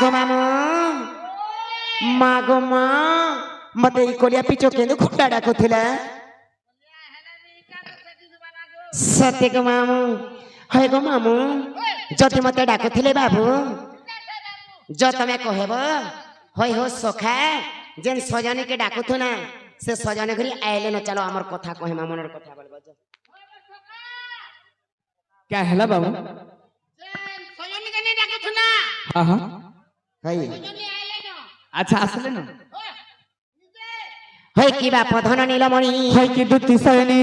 मागो मामू मागो मा मते कोलिया पिचो केंदु खुट्टा डाकुथिला सत्य गो मामू है गो मामू जति मते डाकुथिले बाबू जो तमे कहब होय हो सखा जेन सजनी के डाकुथु ना से सजनी घरी आइले न चलो हमर कथा कहे मामनर कथा बोलबो क्या हैला बाबू सजनी के नहीं डाकुथु ना हां हां है सजनी आइले न अच्छा आसले न है की बा पधन नीलमणि है कि दुति सयनी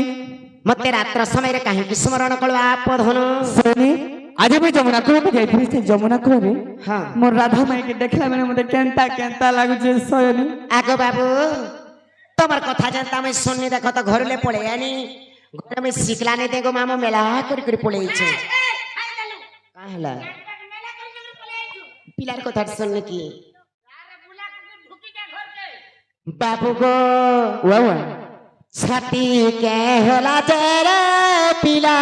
मते रात्र समय रे काहे स्मरण कलवा पधन सयनी आज भी जमुना को जाई से जमुना को रे हां मोर राधा माई के देखला मैंने मते केंता लागु जे सयनी आगो बाबू तमर कथा जानता मैं सुननी देखो तो घर ले पड़े यानी घर में सिखला नहीं देगो मामो मेला करी पड़े छे काहला पिलार कथा सुनने की बाबू गो वाह छाती के होला तेरे पिला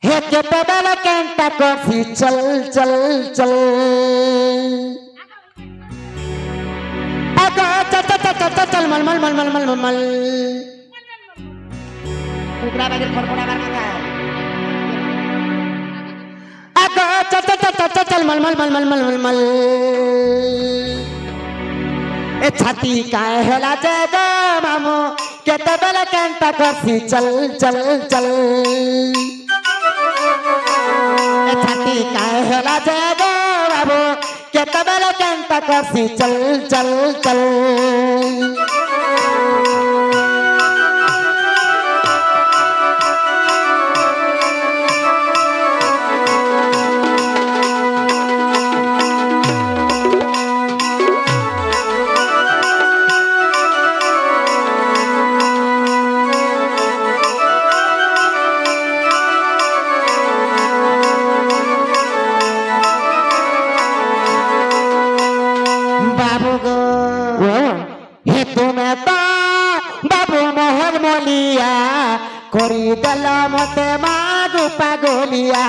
हे के बदल केंटा कोसी चल चल चल आगा चल मल मल मल मल मल मल कुकड़ा बागे फड़फड़ा बार माथा आगा चल मल मल मल मल मल मल मल ए छाती काहे होला जगो मामू केते बेले केंटा कोसी चल चल चल ए छाती काहे होला जगो बाबू केते बेले केंटा कोसी चल चल चल करी दल मते मागु पागलिया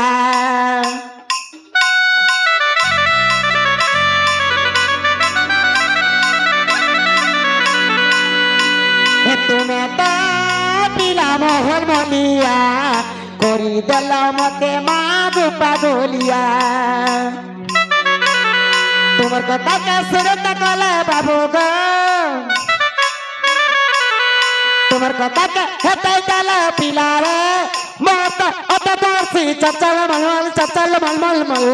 तुम्हें तो पिला मोहन मलिया करी दल मते मागु पागलिया तुम्हार कथा के सुर तकले बाबू गो तुम्हार कथा के हेतै दल पिला रे मत अत दोसी चचल मल मल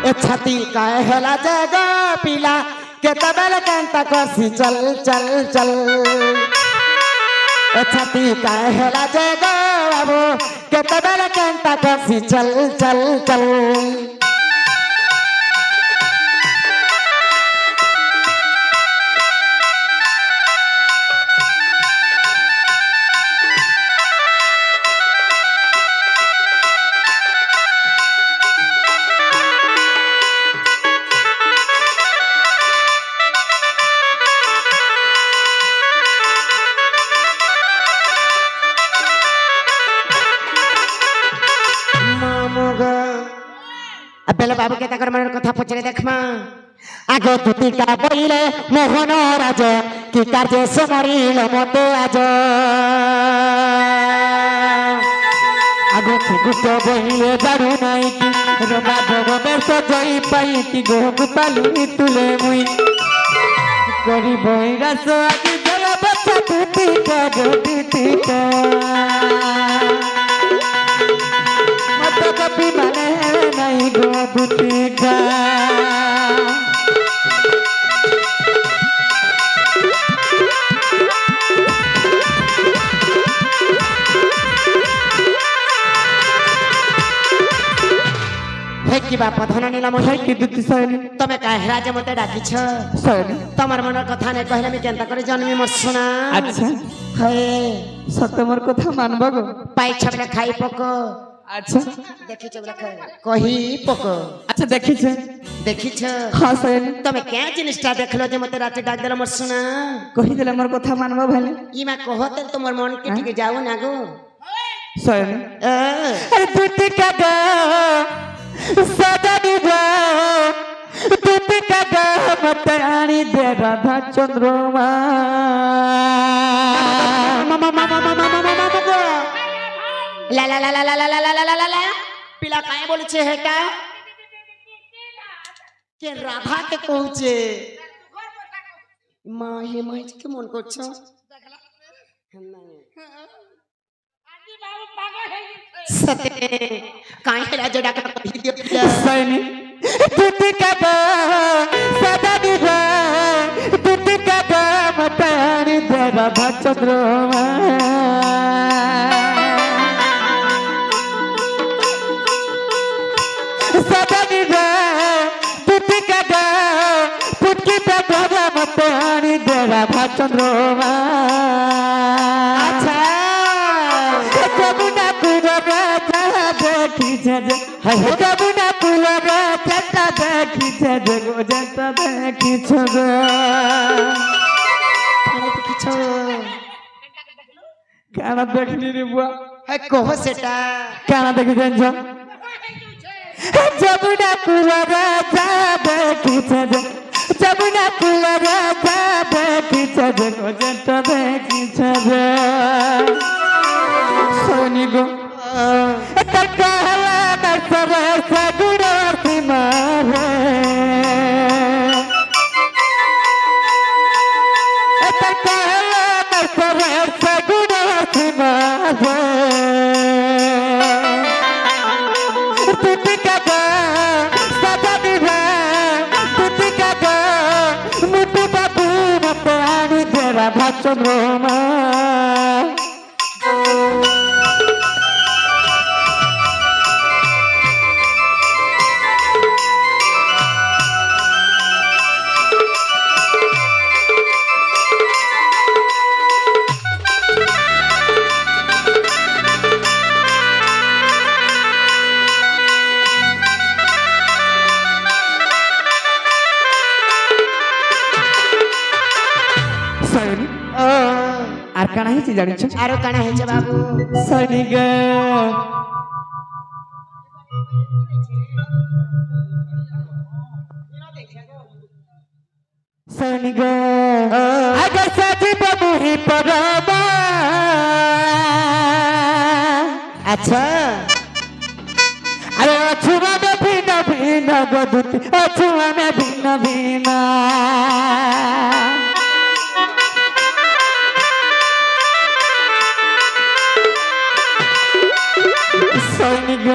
ए छाती काहे होला जगो पिला के तबल केंता कोसी चल चल चल ए छाती काहे होला जगो बाबू के तबल केंता कोसी चल चल चल बेले बाबू के तकर मन कथा पचरे देखमा आगो तुती का बोइले मोहन राज की कार्य समरिल मते आज आगो गुट बोइले दारू नाई की रबा भगवेर तो जई पाई की गो गोपाली तुले मुई करी बोइरा सो आगे जरा बच्चा तुती का मत कभी माने नहीं गो बुती का हे की बाप धन नीला मोहि की दुती सयनी तमे काहे राज मते डाकी छ सयनी तमर मन कथा ने कहले मी केनता करे जन्मी मत सुना अच्छा हे सत्य मोर कथा मानबो गो पाई छबले खाई पको अच्छा देखि छ बोला कही पको अच्छा देखि छ हां सयनी तमे क्या जिनिसटा देखलो जे मते रात डाक देला मत सुना कहि देला मोर कथा मानबो भाले ई मा कहत तमर मन के ठीक जाऊ ना गो सयनी अरे दुती का गो सदा मत आनी दे राधा चंद्रमा ला ला ला ला ला ला ला ला ला ला ला पिला काहे बोलछे है का के राधा के कहूचे মা হে মা কি মন করছো সতে কাहे রাজা ডাকা কই দিও सैनी तुति का सदा दिवा तुति का मत आनी दे राधा चंद्रमा सदा दिवा तुति का पुटकी पे मत आनी दे राधा चंद्रमा अच्छा जमुना पुलगा देखी जज जमुना पुलगा चटा देखी जज गो जटा देखी छग কানে দেখিছো काना देखनी रे बुआ है কহ সেটা काना देखी जंज जमुना पुलगा देखी जज जमुना पुलगा देखी जज गो जटा देखी छग सोनी गो कहला दर्शर सगुण सिमारे कहला दर्शर सगुण सिमारे तुति का सदा दिवा तुति का मुटु बाबू मत आनी दे राधा चंद्रमा আর কানা হয়েছে জানিছ আরো কানা হয়েছে বাবু সৈনিক সৈনিক আগে সাজিব মুহি পরবা আচ্ছা আরে অছুয়া মে ভিন্ন ভিন্ন গদুতি অছুয়া মে ভিন্ন ভিন্ন सैनिक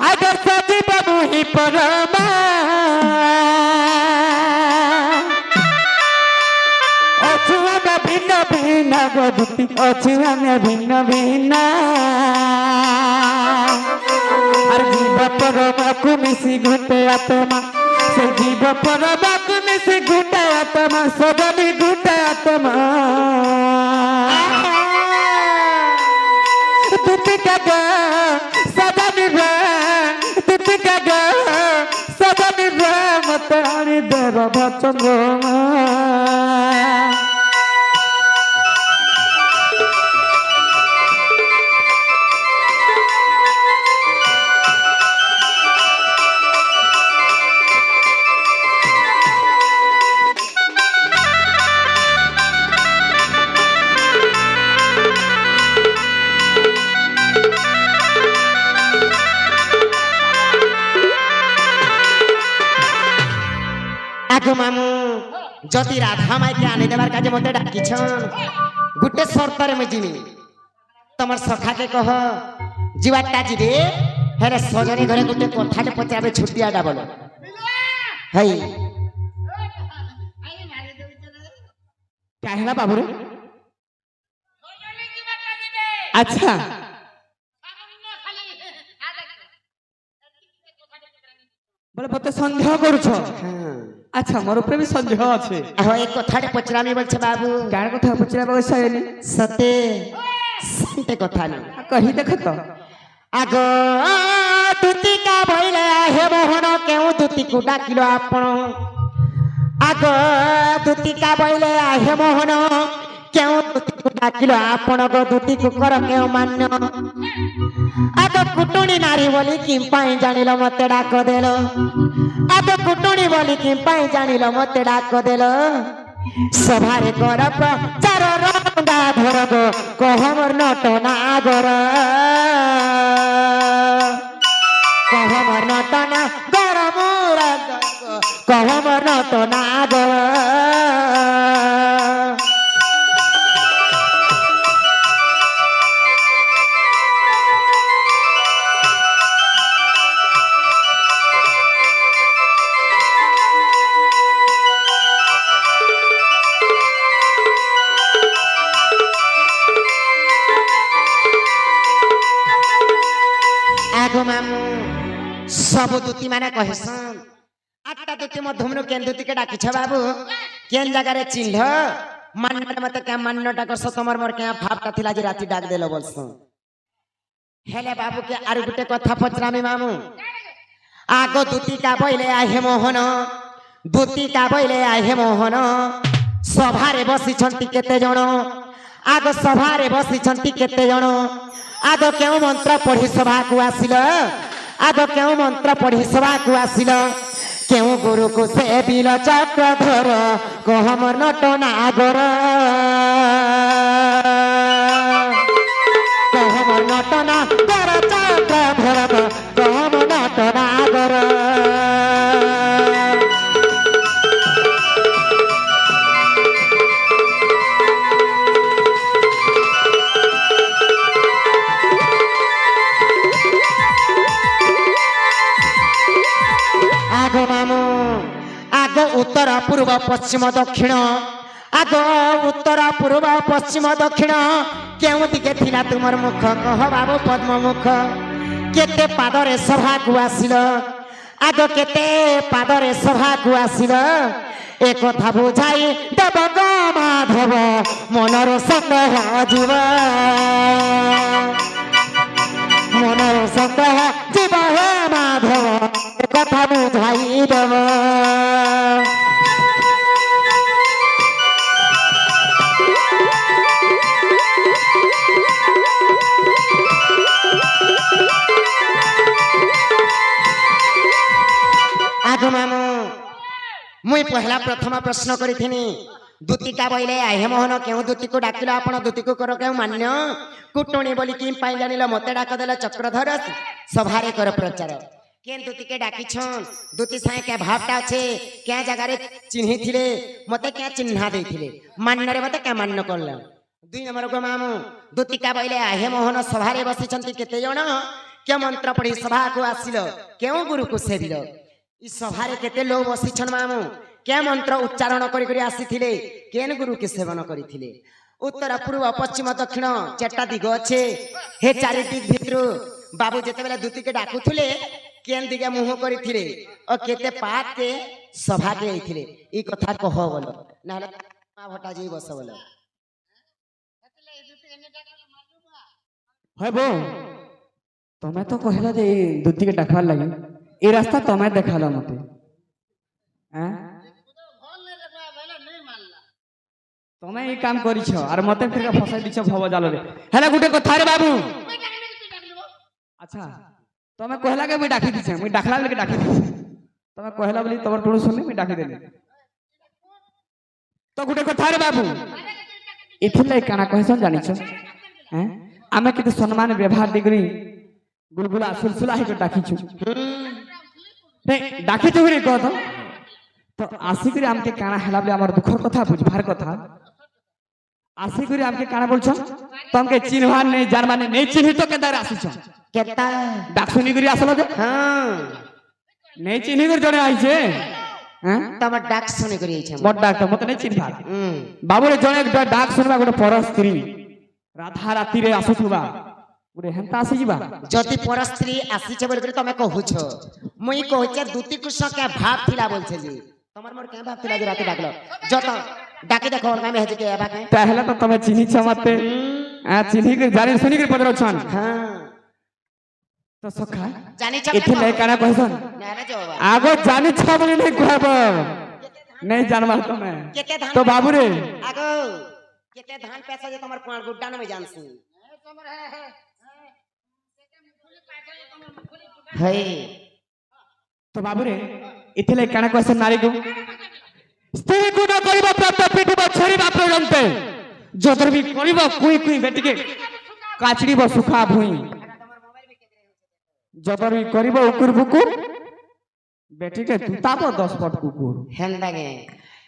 अगर सजीव मुहि परमा अछुआ में भिन्न भिन्न गदुति अछुआ में भिन्न भिन्न और जीव परमा को मिसी घुटे आत्मा से जीव परमा को मिसी घुटे आत्मा सदनी घुटे आत्मा तुति का सदा निभा तुति का सदा निभा मत आनी दे राधा चंद्रमा আগো মামু যদি রাধা মাইকে আনি দেবার কাজে মতে ডাকিছন গুটে শর্তরে মু জিমি তোমার সখাকে কহ জিবাটা জিবে হেরে সজনী ঘরে গুটে কথাতে পচাবে ছুটিয়াটা বলো হেই क्या है ना बाबू रे अच्छा बोले बते संदेह करूछ अच्छा मोर ऊपर भी संदेह আছে हो एक কথাতে পচরামি বলছে বাবু কার কথা পচরা বসেনি সতে সতে কথা না কহি দেখ তো আগো তুতিকা বইলে হে মোহন কেউ তুতিকু ডাকিলো আপন আগ তুতিকা বইলে হে মোহন କେଉଁ ଦୂତୀକୁ ଡାକିଲ ଆପଣଙ୍କ ଦୂତୀକୁ କର କେଉଁ ମାନ୍ୟ ଆଗ କୁଟୁଣି ନାରୀ ବୋଲି କି ପାଇଁ ଜାଣିଲ ମତେ ଡାକ ଦେଲ ଆଗ କୁଟୁଣି ବୋଲି କି ପାଇଁ ଜାଣିଲ ମତେ ଡାକ ଦେଲ ସଭାରେ କର ପ୍ରଚାର ରଙ୍ଗା ଧରଗ କହ ମୋର ନଟ ନାଗର କହ ମୋର ନଟ ନାଗର ମୋର କହ ମୋର ନଟ ନାଗର आगो मामू सब दूती माने कहसन आठटा दूती मधुमनु केन दूती के डाकिछ बाबू केन जगह रे चिन्ह मान्नटा मते क्या मान्नटा करस तमर मोर क्या भावटा थिला जे राती डाक देलो बोलस हेले बाबू के आरु गुटे कथा पचरामी मामू आगो दूती का बइले आहे मोहन दूती का बइले आहे मोहन सभारे बसी छंती केते जण आगो सभारे बसी छंती केते जण आग क्यों मंत्र पढ़ी सभा को आसिल आग क्यों मंत्र पढ़ी सभा को आसिल क्यों गुरु को से बिल चक्रधर कहम नट नागर कहम नट नागर चक्रधर कहम नट नागर आगो मामू आगो उत्तर पूर्व पश्चिम दक्षिण आगो उत्तर पूर्व पश्चिम दक्षिण केउ दिके थिला तुमर मुख कह बाबू पद्म मुख केते पादरे सभा को आसिल आगो केते पादरे सभा को आसिल ए कथा बुझाई देव ग माधव मनर संदेह जीव मनर संदेह जीव हे माधव कथा बुझाई देव आगो मामू मुई पहला प्रथम प्रश्न करिथिनी दूती का बइले आहे मोहन केउ दूती को डाकिल आपण दूती को कर केउ मान्य कुटुणी बोली कि पाई जानिल मते डाक देला चक्रधर सभारे कर प्रचार केन दूती के डाकी छन दूती साए के भावटा छे क्या जगह रे चिन्हि थिले मते क्या चिन्हा देथिले मान्य रे मते क्या मान्य करला दुई नंबर को मामू दूती का बइले आहे मोहन सभारे बसी छंती केते जण के मंत्र पढ़ी सभा को आसिल केउ गुरु को सेविल इ सभारे केते लोग बसी छन मामू क्या मंत्र उच्चारण करी करी आसीथिले केन गुरु के सेवन करिथिले उत्तर पूर्व पश्चिम दक्षिण चारटा दिग अच्छे हे चारि दिग भितरु बाबू जेते बेला दूती के डाकुथिले केन दिगे मुह करिथिले और केते पात के सभा के आइथिले ई कथा कह बोलो नाले मा भटा जी बस बोलो है बो तमे तो कहला जे दूती के डाकवार लागि ए रास्ता तमे देखाला मते हैं तमे ई काम करिछ और मते फिर फसाई दिछ भव जाल रे हेला गुटे कथा रे बाबू अच्छा तमे कहला के मैं डाकी दिछ मैं डाकला के डाकी दिछ तमे कहला बोली तबर टोळ सुनले मैं डाकी देले तो गुटे कथा रे बाबू इथिले काना कहसन जानिछ हैं आमे किते सम्मान व्यवहार दिगरी गुलगुला सुलसुला ही को डाकीछु ते डाकीछु रे कह तो आसिकरी आमके काना हला बले हमर दुखर कथा बुझबार कथा आसिकरी आमके काना बोलछ तमके चिन्हवान नहीं जानवान नहीं चिन्हि तो केदार आसीछ केता डाकसुनी करी आसलो जे हां नहीं चिन्हि कर जने आई छे हैं तम डाक सुने करी छै बड डाक मते नहीं चिन्हा बाबू रे जने डाक सुनबा गोटे पर स्त्री राधा राती रे आसुथुबा गोटे हेंता आसी जिबा जति पर स्त्री आसी छै बोल करी तमे कहूछ मुई कहछ दूती कृष्ण के भाव थिला बोल छै जी तमर मोर के भाव थिला जे राती डाकलो जत डाके देखो और में हेजे के आबा के पहले तो तमे चिन्हि छ मते आ चिन्हि के जानि सुनि के पदरो छन हां तो सखा जानि छ इथे ले काना कहसन ना रे जवाब आगो जानि छ बोली नहीं कहब नहीं जानवा तमे तो बाबू रे आगो केते धान पैसा जे तमर कुआर गुड्डा न में जानसी ए तमर है सेते मुखली पैसा जे तमर मुखली चुका है তো বাবুরে ইথিলে কানা কোসে নারীগু স্ত্রী কো ন করিব প্রাপ্ত পিটিব ছড়িবা পর্যন্ত যদর বি করিব কুই কুই বেটিকে কাচড়িব সুখা ভুই যদর বি করিব উকুর বুকুর বেটিকে তুতাব 10 পট কুকুর হেন্দাগে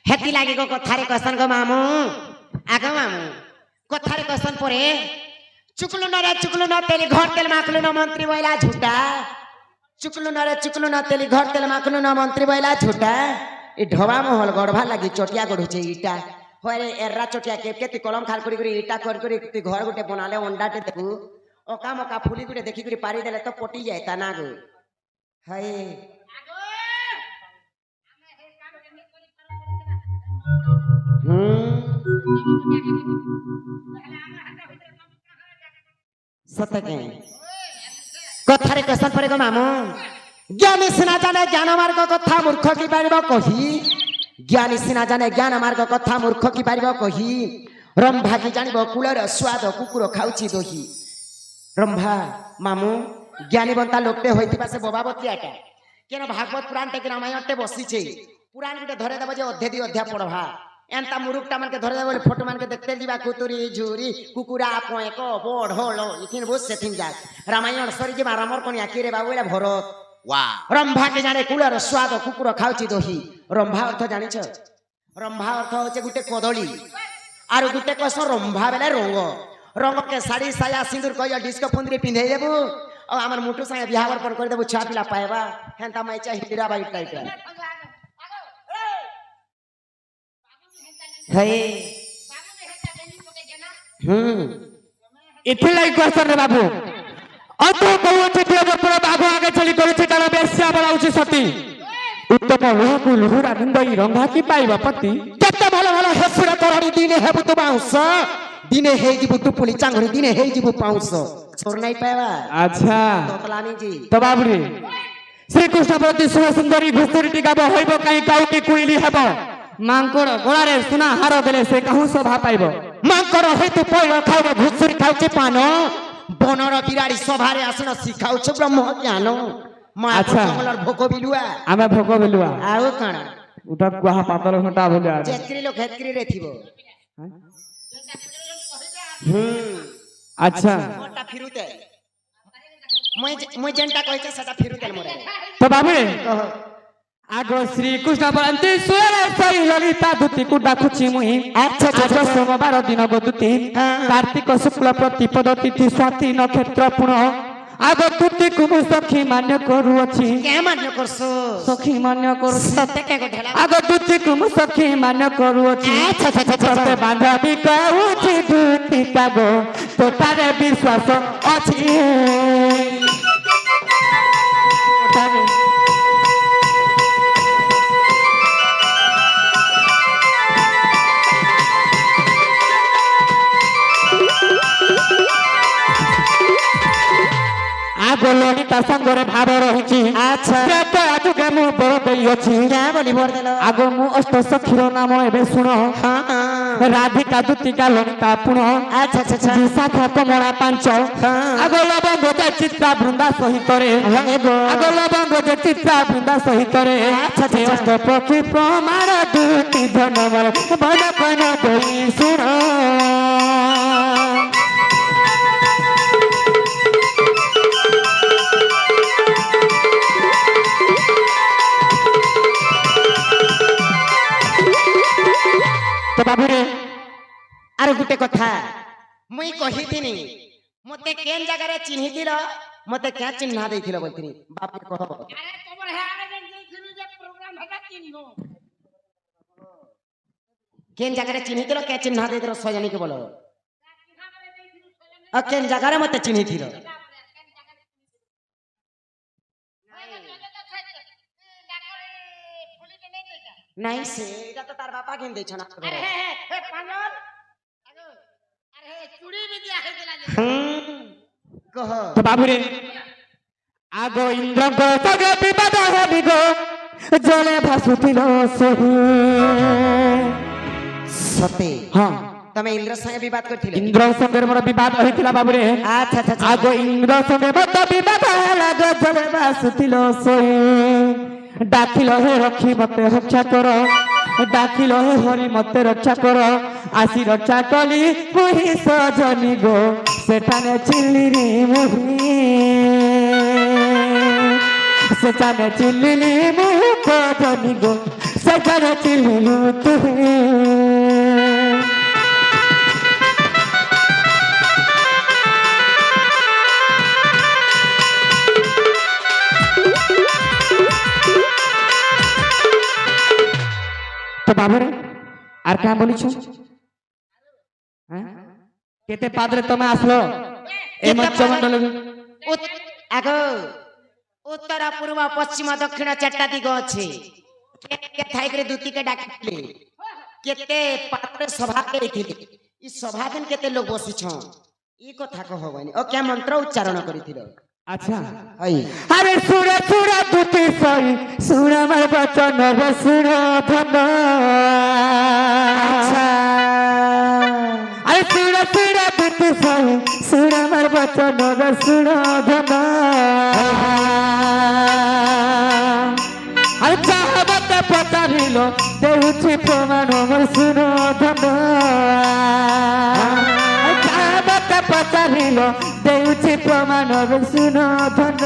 হেতি লাগি গো কথারে কসন গো মামু আগো মামু কথারে কসন পরে চুকলু না তেলি ঘর তেল মাখলু না মন্ত্রী বইলা ঝুটা चुकलू न तेली घर तेल माखलू न मंत्री बैला झूठा ई ढोबा महल गढ़वा लगी चटिया गढ़ु छे ईटा होरे एर्रा चटिया के कलम खाल करी ईटा कर ती घर गुटे बनाले अंडाटे देखू ओका मका फुली गुटे देखी करी पारी देले तो पटी जाय ता ना गो हाय आगो हमें हे काम करने कोली परम सत्य के कथारे कसन परे गो मामू ज्ञानी सिना जाने ज्ञान मार्ग कथा मूर्ख की पारिब कही ज्ञानी सिना जाने ज्ञान मार्ग कथा मूर्ख की पारिब कही रंभा की जानिब कुलर स्वाद कुकुर खाउची दोही रंभा मामू ज्ञानी बनता लोकटे होइतिबा से बोबाबतियाटा केन भागवत पुराण टे रामायण टे बसी छे पुराण गुटे धरे देबो जे अध्याय अध्याय पढ़वा एंता मुरुकटा मन के धरे देबो फोटो मन के देखते जीवा कुतुरी झुरी कुकुरा पोएक बोड होलो इथिन बस सेथिन जा रामायण सरी जे रामर कोनिया किरे बाबूला भरत वाह रंभा के जाने कुलर स्वाद कुकुर खाउची दोही रंभा अर्थ जानि छ रंभा अर्थ होचे गुटे कदली आरो गुटे कस रंभा बेले रंग रंग के साड़ी साया सिंदूर कहियो डिस्को फुंदरी पिंधे देबो और हमर मुटु संगे बियाह पर कर देबो छा पिला पाएबा हेंता मैं चाहि हिरा बाई टाइप है इथिले क्वेश्चन रे बाबू अतो कहउछि जे बपर बाबू आगे चली करछि तार बेस्या बलाउछि सती उत्तम लोहकु लुहुरा निंदई रंगा की पाइबा पति केते भलो भलो हेसुरा तोरडी दिने हेबु तो बाउंस दिने हे जिबु तू पुली चांगड़ी दिने हे जिबु पाउंस छोर नहीं पाएबा अच्छा तोतलानी जी तो बाबूरे श्री कृष्ण प्रति सुह सुंदरी घुसुरी टिका होइबो काई काउ की कुइली हेबो मांकर गोड़ारे सुना हार देले से कहूं सभा पाइबो मांकर हेतु पइलो खाइबो घुसुरी खाउचे पानो बनर बिराड़ी सभारे आसन शिखाउछ ब्रह्म ज्ञान मा अच्छा जंगलर भोको बिलुआ आमे भोको बिलुआ आउ काना उठा कुहा पातल घटा बोलिया जेकरी लोग हेकरी रे थिबो अच्छा मोटा फिरुते মই जेंटा कहै छै सेटा फिरुते मोरे तो बाबूरे आगो श्री कृष्ण बरंती सुरे सई ललिता दुती कुडा खुची मुई अच्छा आज सोमवार दिन गोदुती कार्तिक शुक्ल प्रतिपद तिथि स्वाति नक्षत्र पुण आगो तुती कुमु सखी मान्य करू अछि के मान्य करसो सखी मान्य करू सत्य के ढेला आगो तुती कुमु सखी मान्य करू अछि सते बांधबी कहू छी दुती कागो तो तारे विश्वास अछि तारे आगो ललिता संगरे भाव रहिछि अच्छा केते आजुके मु बोल देई अछि क्या बोली बोल देलो आगो मु अष्ट सखीर नाम एबे सुनो हां राधिका दुतिका ललिता पुण अच्छा अच्छा विशाखा कमला पांच आगो लबंग जे चित्रा बृंदा सहित रे आगो लबंग जे चित्रा बृंदा सहित रे अच्छा अष्ट पक्षी प्रमाण दुति धनमल बन बन देई सुनो तो बाबूरे आरो गुटे कथा मुई कहि थिनी मते केन जगह रे चिन्हि दिलो मते क्या चिन्हा देथिलो बोलथिनी बाप कह अरे तमर हे आगे देखिनु जे प्रोग्राम हटा चिन्हो केन जगह रे चिन्हि दिलो क्या चिन्हा देथिलो सजनी के बोलो आ केन जगह रे मते चिन्हि दिलो नहीं से एटा तो तार बापा केन दै छना अरे हे पानर आगो अरे चूड़ी भी दिया है दिला कह तो बाबूरे आगो इंद्र को जग विवाद हबि गो जले भासुतिलो सही सते हां তুমি ইন্দ্র সঙ্গে বিবাদ করছিলে ইন্দ্র সঙ্গে মোর বিবাদ হয়েছিল বাবুরে আচ্ছা আচ্ছা আচ্ছা। আগ ইন্দ্র সঙ্গে মত বিবাদ লাগ জলে বাসুছিল সই ডাকিল হে রক্ষী মতে রক্ষা কর ডাকিল হে হরি মতে রক্ষা কর আসি রক্ষা কলি মুহি সজনি গো সেখানে চিল্লিনি মুহি সেখানে চিল্লিনি মুহি সজনি গো সেখানে চিল্লিলু তুহি তো বাবুরে আর क्या বলিছ হ্যাঁ কেতে পাদরে তুমি আসলো এই মঞ্চমণ্ডল আগো উত্তর পূর্ব পশ্চিম দক্ষিণ চারটা দিগ আছে থাইকরে দুতিকে ডাকিলে কেতে পাত্রে সভা করিଥିଲେ ই সভা দিন কেতে লোক বসিছ ই কথা কহবনি ও কে মন্ত্র উচ্চারণ করিছিল আচ্ছা হই আরে সুরা সুরা দুটি সই সুরা আমার বচন রসুর ধন আচ্ছা আরে সুরা সুরা দুটি সই সুরা আমার বচন রসুর ধন আরে চাহবতে পচারিল দেউছি প্রমাণ মোর সুর ধন চাহবতে পচারিল দেউছি প্রমাণ রসুর ধন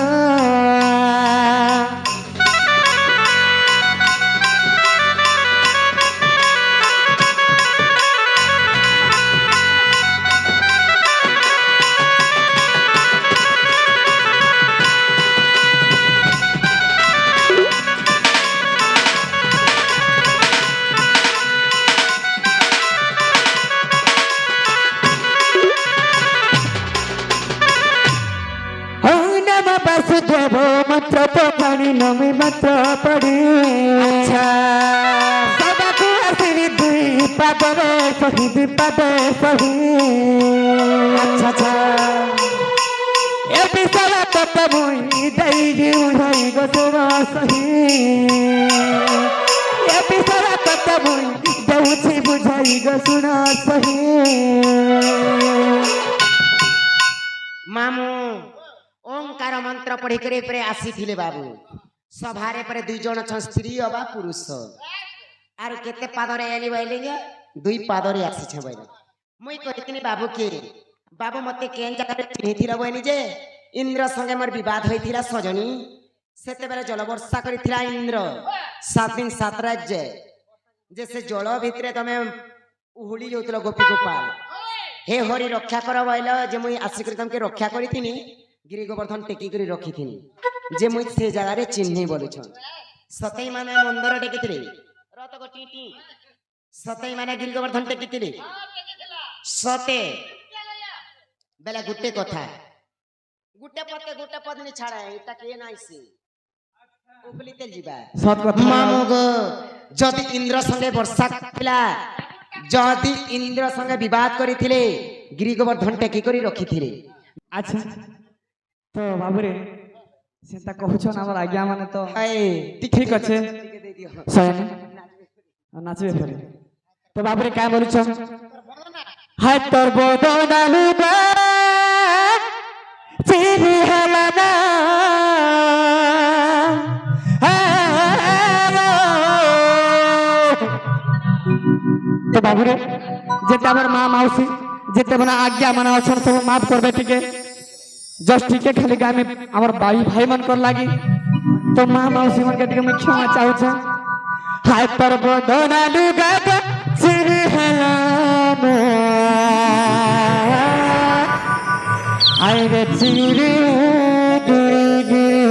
বাসুদেব মাত্র তো পানি নমি মাত্র পড়ি আচ্ছা সবাকু আসিনি দুই পাদরে সহি দুই পাদে সহি আচ্ছা আচ্ছা এ বিশালা তত মুই দেই দিউ ধই গসুর সহি এ বিশালা তত মুই দেউছি বুঝাই গসুর সহি মামু ओंकार मंत्र पढ़ी करे परे आसीथिले बाबू सभारे परे दुई जण छ स्त्री अबा पुरुष आर केते पादरे आली बाइले दुई पादरे आसी छ बाइले मुई कहितिनी बाबू के बाबू मते केन जगह चिन्हिथिला बइनी जे इंद्र संगे मोर विवाद होइथिला सजनी सेते बेले जल वर्षा करिथिला इंद्र 7 दिन 7 राज्य जैसे जल भितरे तमे उहुली जोतलो गोपी गोपाल हे हरि रक्षा कर बाइला जे मुई आसी करी तमके रक्षा करिथिनी गिरी गोवर्धन टेकी करी रखी थी जे मुझ से जगह रे चिन्ह बोली सतई माने मंदर टेकी थी रत को टीटी सतई माने गिरी गोवर्धन टेकी थी सते बेला गुट्टे कथा गुट्टे पद नि छाड़ा एटा के नाइसी उपलिते जीवा सत कथा मामू गो जदि इंद्र संगे वर्षा थिला जदि इंद्र संगे विवाद करिथिले गिरी गोवर्धन टेकी करी रखी थिले अच्छा तो बाबुरे सेता कहूछ ना हमर आज्ञा माने तो हाय ठीक अच्छे सयन नाचबे फरे तो बाबुरे काय बोलुछ हाय तोर बदना लुगा चिरी हलाना तो बाबुरे जेते हमर मां मौसी जेते बना आज्ञा माना अछन सब माफ करबे ठीक है जस्ट ठीक है खाली गाय में हमार भाई भाई मन कर लागी तो माँ मौसी मन के मैं क्षमा चाहू छ हाय पर बदना लुगा सिर हलानो आय रे चिरी गिरी गिरी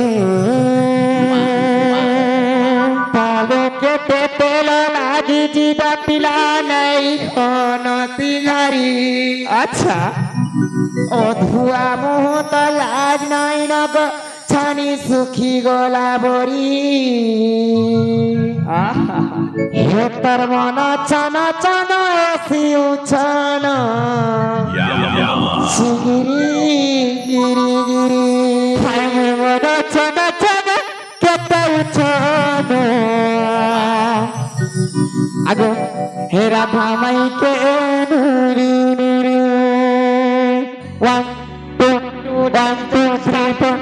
पालो के पेटेल लागी जीवा पिला नहीं खाना तिहारी अच्छा অধুয়া মোহত লাজ নাই নগ ছানি সুখী গলা বরি হেতর মন চন চন এসি উছন সিগিরি গিরি গিরি হায় মন চন চন কেতে উছন আগো হে রাধা মাই কে 1 2 1 2 3 4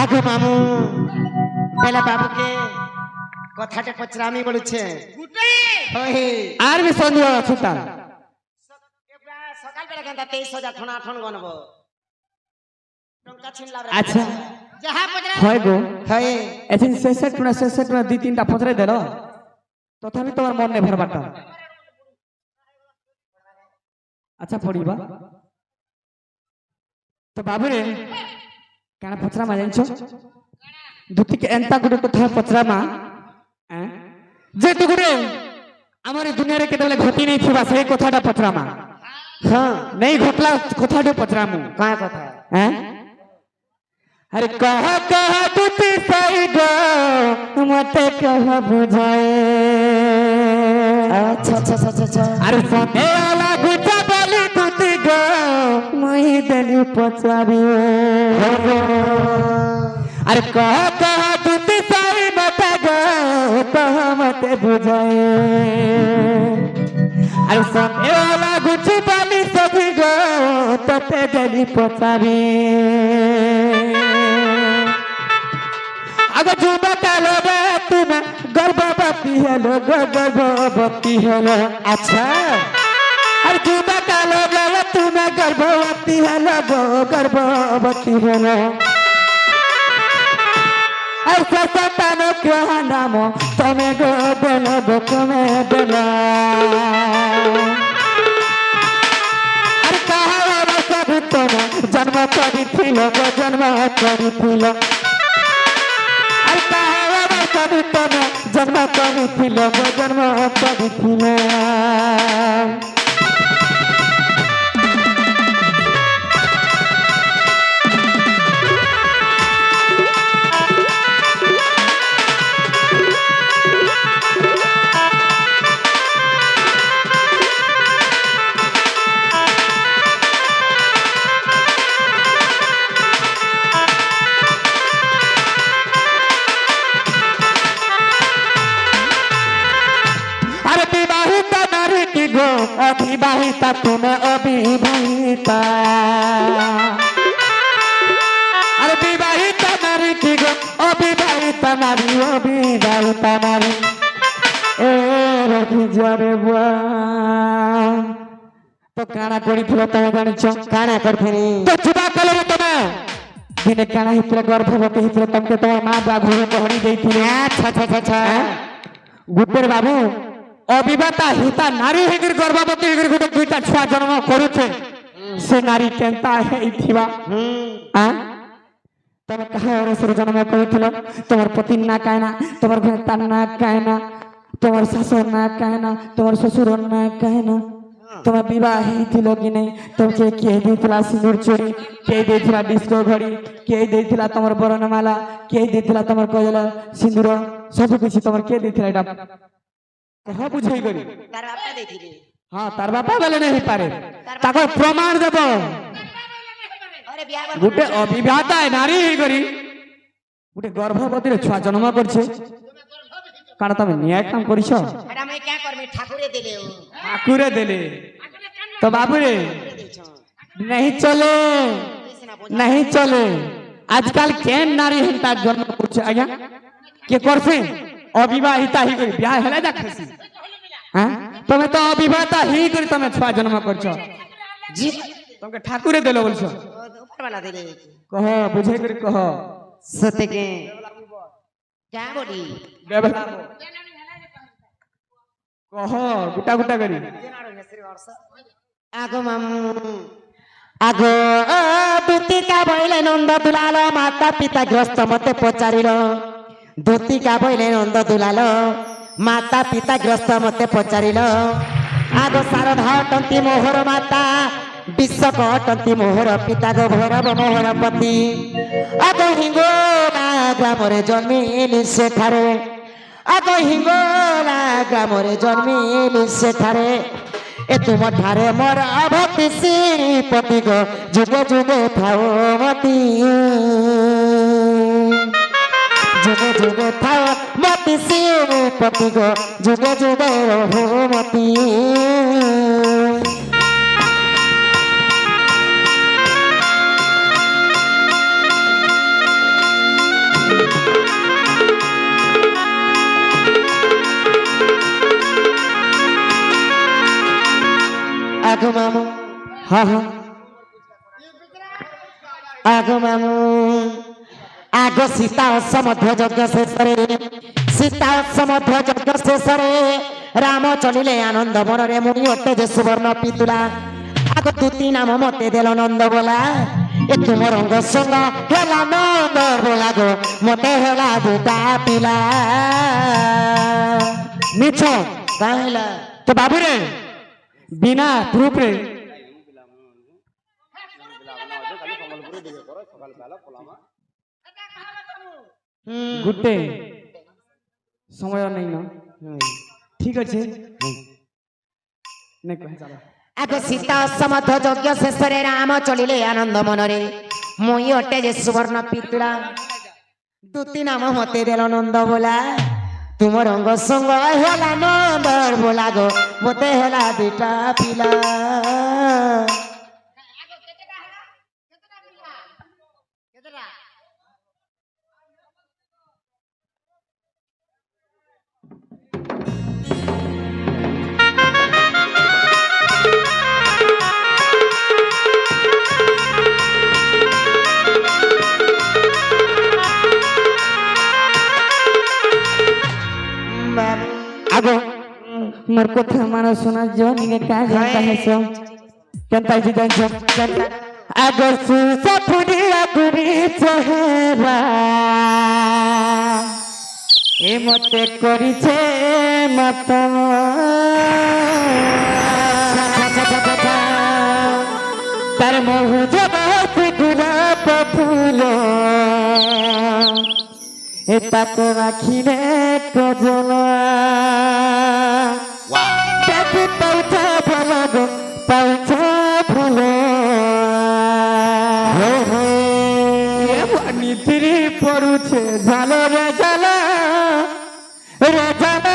আগো মামু বেলা বাবুকে কথাটা পচরামি বলছে গুটে ওই আর বি সন্দেহ আছে তার সকাল বেলা কেনতা 23,000 ঠনা ঠন গনব টঙ্কা ছিনলা আচ্ছা যাহা পজরা হয় গো হয় এথিন 66 টুনা 2-3টা পচরাই দেল তথাপি তোমার মন নেই ভরবাটা আচ্ছা পড়িবা তো বাবুরে কানা পচরা মা জানছো দুটিকে এন্তা গুড়ে কথা পচরা মা যে তু গুড়ে আমার এই দুনিয়ারে কেতবেলে ঘটি নেই থিবা সেই কথাটা পচরা মা হ্যাঁ नहीं घटला কথাটা পচরা মু কায় কথা हैं अरे कहा कहा तुझे सही गो मते कहा बुझाए আচ্ছা আচ্ছা আচ্ছা আচ্ছা अरे सोने वाला गुटा बोली तुझे गो मही दली पचारी अरे कहा तुझे सही मते गो तो मते बुझाए अरे सोने वाला गुटी बोली सभी गो तते दली पचारी अगर जुबा कालो रे तुम गर्भवती हेलो गर्भवती हेलो আচ্ছা अरे जुबा कालो रे तुम गर्भवती हेलो गर्भवती हेलो ऐसा सतानो क्या नाम तुम्हें गो बेलो गो तुम्हें बेलो अरे कहा ତମ ଜନ୍ମ କରିଥିଲ ଗୋ ଜନ୍ମ କରିଥିଲ ଆରେ କାହା କରି ତମ ଜନ୍ମ କରିଥିଲ ଗୋ ଜନ୍ମ କରିଥିଲ अविवाहिता तुम अविवाहिता अरे विवाहिता नारी की गो अविवाहिता नारी अविवाहिता नारी ए रखी जरे बुआ तो काना कोड़ी फिर तमे जानिछ काना करथिनी तो छुबा कले तमे दिने काना हितले गर्भवती हितले तमके तमे मां बा घोड़ी कहड़ी देथिले अच्छा अच्छा अच्छा गुटेर बाबू अविवाहिता हिता नारी हेगिर गर्भवती हेगिर गोटे दुईटा छुआ जन्म करुछे से नारी केनता हेइथिबा आ तमे कहा औरसर जन्म करिथिलो तमर पति ना कायना तमर घर ना कायना तमर सासुर ना कायना तमर ससुर ना कायना तमे विवाह हेइथिलो कि नहीं तमके के देथिला सिंदूर चोरी के देथिला डिस्को घड़ी के देथिला तमर बरनमाला के देथिला तमर कजल सिंदूर सब कुछ तमर के देथिला एटा कहा बुझाई करी तार बापा देथिले हां तार बापा बोले नहीं पारे ताको प्रमाण देबो अरे बियाह गुटे अविवाहिता नारी ही करी गुटे गर्भवती रे छुआ जन्म करछे काना तमे न्याय काम करिछो एटा मैं क्या करबे ठाकुरे देले हो ठाकुरे देले तो बाबू रे नहीं चले नहीं चले आजकल केन नारी हिंता जन्म करछे आज्ञा के करछे अविवाहिता ही करी ब्याह हेला देखसी हां तमे तो अविवाहिता ही करी तमे छुआ जन्म करछो जी तमके ठाकुरे देलो बोलछो ऊपर वाला देले कह बुझे करी कह सते के क्या बोली बेबला कह गुटा गुटा करी आगो मामू आगो दुतिका बइले नंद दुलाल माता पिता ग्रस्त मते पचारिलो दुतिका बइले नंद दुलाल माता पिता ग्रस्त मते पचारिलो आगो शारदा अटंती मोहर माता विश्व अटंती मोहर पिता गो भैरव मोहर पति आगो हिंगोला ग्रामरे जन्मिली सेठारे आगो हिंगोला ग्रामरे जन्मिली सेठारे ए तुम ठारे मोर अभक्ति श्रीपति गो जुगे जुगे थाओ मती जुगे जुगे थाओ मती श्रीपति गो जुगे जुगे रहो मती आगो मामू हाँ हाँ आगो मामू आगो सीता समध्य यज्ञ शेषरे सीता समध्य यज्ञ शेषरे राम चलिले आनंद बनरे मुनि अटे जे सुवर्ण पितुला आगो तुति नाम मते देल नंद बोला ए तुम रंग संग हेला नंद बोला गो मते हेला दुटा पिला मिछ कहला तो बाबू रे बिना प्रूफ रे गुटे समय नहीं ना ठीक अच्छे नहीं कह चलो आगो सीता समध्य यज्ञ शेषरे राम चलिले आनंद मनरे मुई अटे जे सुवर्ण पितुला दुति नाम मते देल नंद बोला तुम रंग संग हेला नंद बोला गो मते हेला दुटा पिला आगो मोर कथा मानो सुना जो निगे का जानता है सो केनता जी जान सो আগর সুসা ফুরিয়া গুরি চেহারা এ মতে করিছে মাতা তার মহু জবাস গুলাপ ফুল এ তাকে রাখিলে কজল দেখি পাউছা ভাল গো পাউছা ফুল নিতিরি পড়ুছে ঝাল রে ঝাল রে ঝাল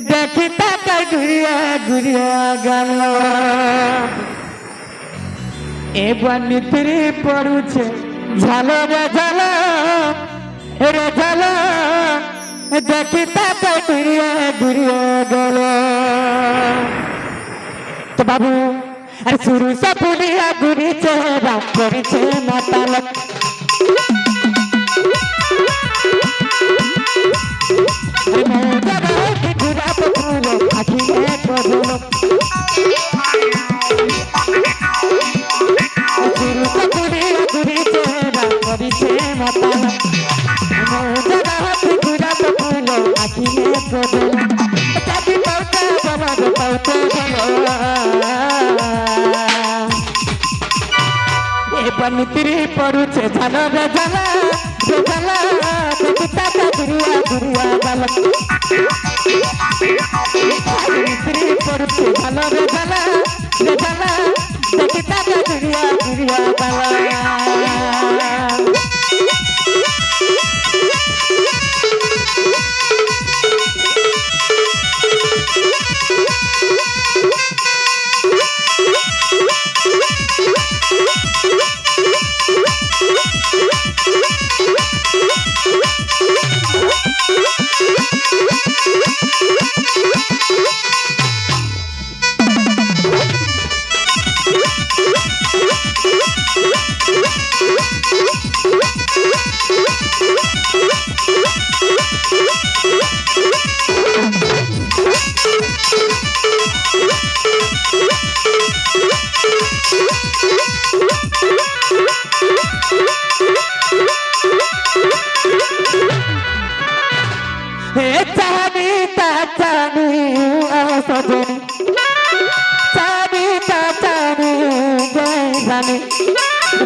দেখি তাকে ঘুরিয়া ঘুরিয়া গেল এবার নিতিরি পড়ুছে ঝাল রে ঝাল রে ঝাল দেখি তাকে ঘুরিয়া ঘুরিয়া গেল তো বাবু আর শুরু সে ফুলিয়া ঘুরিছে রাত করেছে মাতাল ঘুরা ফুল আখিলে কজল শুরু সে ফুলিয়া ঘুরিছে রাত করেছে মাতাল ঘুরা ফুল আখিলে কজল চাবি পাউতে বল পাউতে বল নিতিরি পড়ুছে ঝাল রে ঝাল রে ঝাল দেখি তাকে ঘুরিয়া ঘুরিয়া গেল নিতিরি পড়ুছে ঝাল রে ঝাল রে ঝাল দেখি তাকে ঘুরিয়া ঘুরিয়া গেল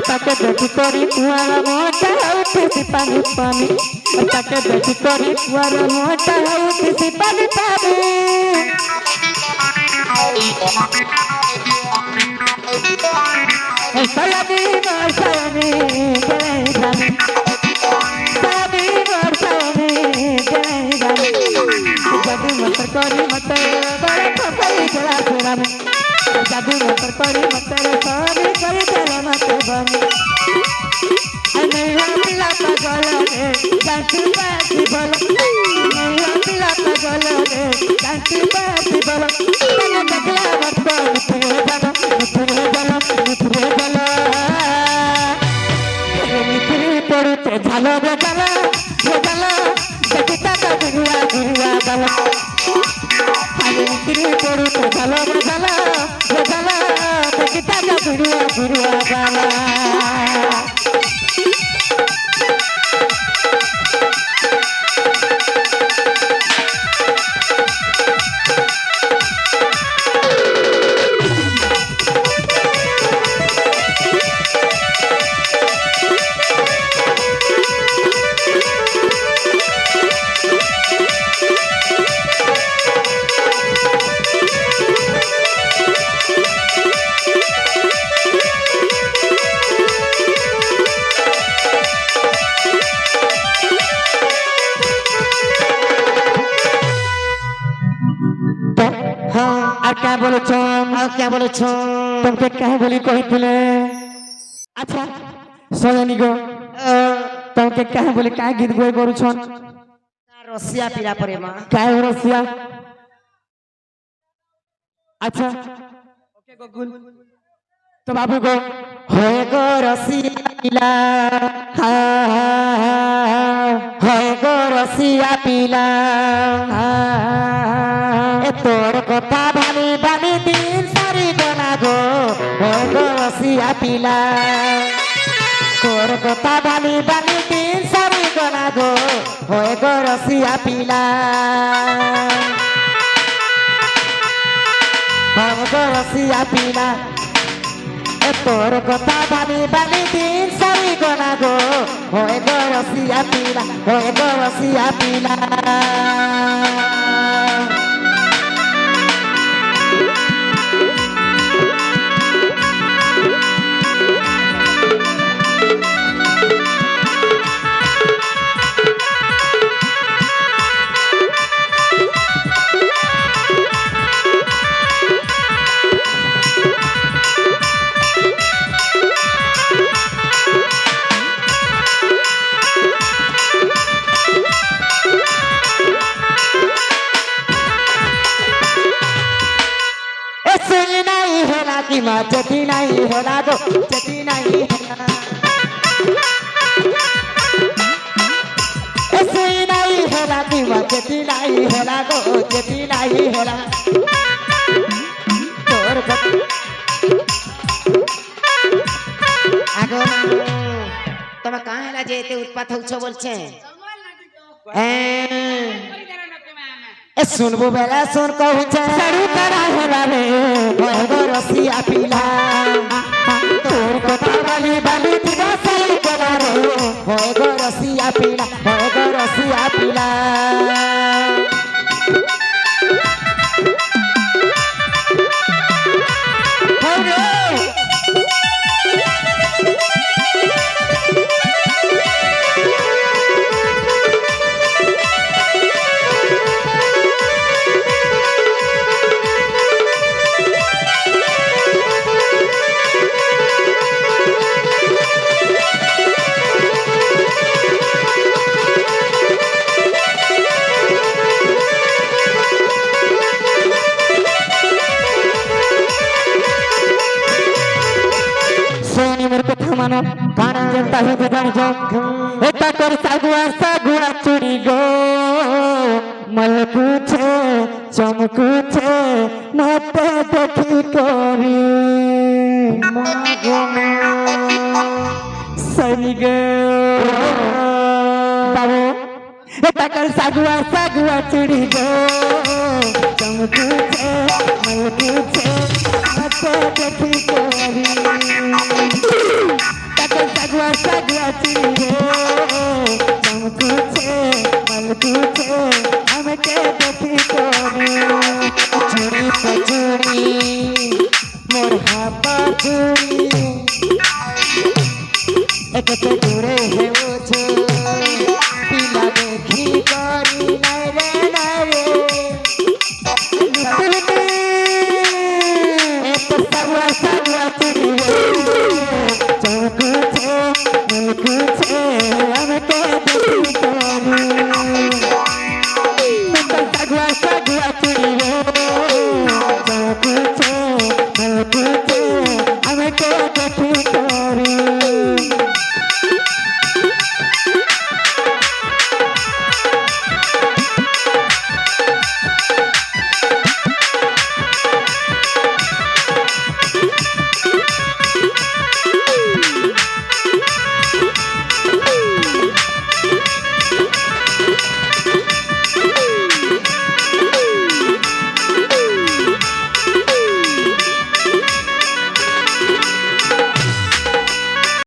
তাকে দেখি করি কুয়ার মোটা উঠেছি পানি পানি তাকে দেখি করি কুয়ার মোটা উঠেছি পানি পানি সালামি সালামি জয় সালামি সালামি জয় জাদু মতর করি মতর বড় খপাই জলা জলামি জাদু মতর করি মতর সবই করি জলা মতে বমি নৈয়া পিলা পাগল রে জানতু পাতি বল নৈয়া পিলা পাগল রে জানতু পাতি বল তনে দেখলা ভক্ত মুথুরে জানো মুথুরে জানো মুথুরে জানো মুথুরে পড়ুতে ঝাল রে ঝাল রে ঝাল দেখি তাকা ঘুরিয়া ঘুরিয়া গেল মুথুরে পড়ুতে ঝাল রে ঝাল রে ঝাল দেখি তাকা ঘুরিয়া ঘুরিয়া গেল क्या बोलो क्या बोलो तुमके क्या बोली कही तुले अच्छा सोनी गो तुमके क्या बोली क्या गीत गोई करू छन रसिया पीड़ा परे मां क्या रसिया अच्छा ओके गोकुल तो बाबू को होए गो रसिया पीला होए गो रसिया पीला ए तोर कथा भानी भानी दिन सारी गना गो होए गो রসিয়া পিলা তোর কথা বালি বালি দিন সারি গলা গো হয়ে গো রসিয়া পিলা হয়ে গো রসিয়া পিলা তোর কথা বালি বালি দিন সারি গলা গো হয়ে গো রসিয়া পিলা হয়ে গো রসিয়া পিলা की माँ चती नहीं होला गो चती नहीं होला ऐसे नहीं होला की माँ चती नहीं होला गो चती नहीं होला तोर आगो तुम कहाँ है जे ते उत्पात हो छो बोलछे ए सुनबो बेला सुन कहू छे सरू करा होला रे होय गो रसिया पिला तोर कथा बाली बाली दिना सई करा रे होय गो रसिया पिला होय गो रसिया पिला काना जनता है बजाई जो एता कर सागुआ चुड़ी गो मलकू छे चमकू छे मत देखी कोरी मागो सनी गो बाबू एता कर सागुआ चुड़ी गो चमकू छे मलकू छे मत देखी कोरी sagua chiri चमकू छे मलकू छे हम के देखी कोरी चूड़ी पे चूड़ी मोर हाथ चूड़ी